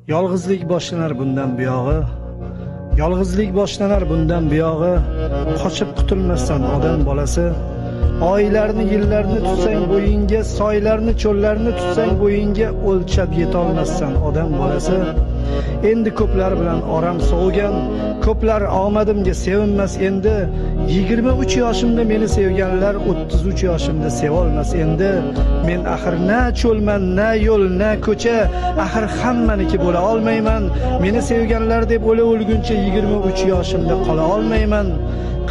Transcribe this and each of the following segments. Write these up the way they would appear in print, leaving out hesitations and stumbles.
Yolg'izlik boshlanar bundan buyog'i. Yolg'izlik boshlanar bundan buyog'i. Qochib qutulmasdan odam bolasi. Oylarni, yillarni tutsang bo'yinga, soylarni, cho'llarni tutsang bo'yinga, o'lchab yetolmassan odam bolasi. Endi ko'plar bilan oram so'g'gan, ko'plar omadimga sevinmas endi. 23 yoshimda meni sevganlar 33 yoshimda sevolmas endi. Men axir na cho'lman, na yo'l, na ko'cha, axir hammaniki bo'la olmayman. Meni sevganlar deb o'lguncha 23 yoshimda qola olmayman.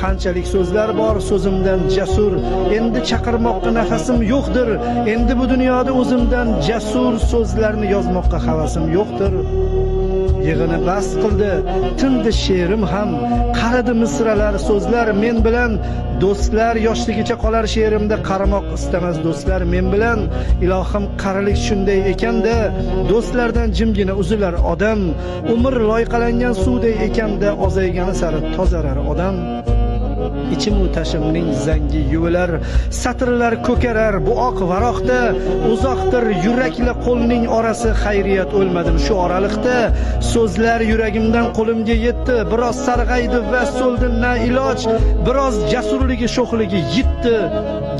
Qanchalik so'zlar bor so'zimdan jasur, endi chaqirmoqqa nafasim yo'qdir. Endi bu dunyoda o'zimdan jasur so'zlarni yozmoqqa havasim yo'qdir. Yig'ini bas qildi, tindi she'rim ham, qaridi misralar so'zlar men bilan. Do'stlar yoshligicha qolar she'rimda, qaramoq istamas do'stlar men bilan. Ilohim qarilik shunday ekanda, do'stlardan jimgina uzilar odam. Umr loyqalangan suvday ekanda, ozaygani sari tozarar odam. İçim-u tashimning zangi yuvilar, satrlar ko'karar bu oq varoqda. Uzoqdir yurakla qo'lning orasi, xayriyat o'lmadim shu oraliqda. So'zlar yuragimdan qo'limga yetdi, biroz sarg'aydi va so'ldi na iloj. Biroz jasurligi sho'xligi yitdi,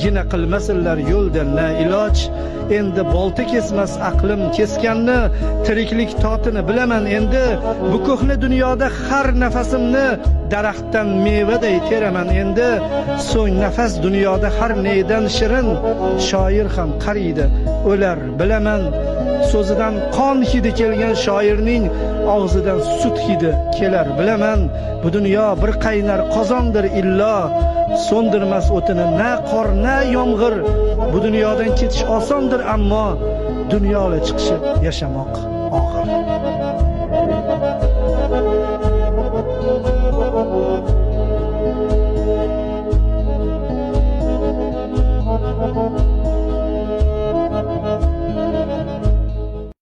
gina qilmasinlar yo'lda na iloj. Endi bolta kesmas aqlim kesganni, tiriklik totini bilaman endi. Bu ko'hna dunyoda har nafasimni daraxtdan mevaday teraman endi. So'ng nafas dunyoda har neydan shirin, shoir ham qariydi o'lar bilaman. So'zidan qon hidi kelgan shoirning og'zidan sut hidi kelar bilaman. Bu dunyo bir qaynar qozondir illo, so'ndirmas o'tini na qor na yomg'ir. Bu dunyodan ketish osondir ammo dunyoga chiqishib yashamoq og'ir.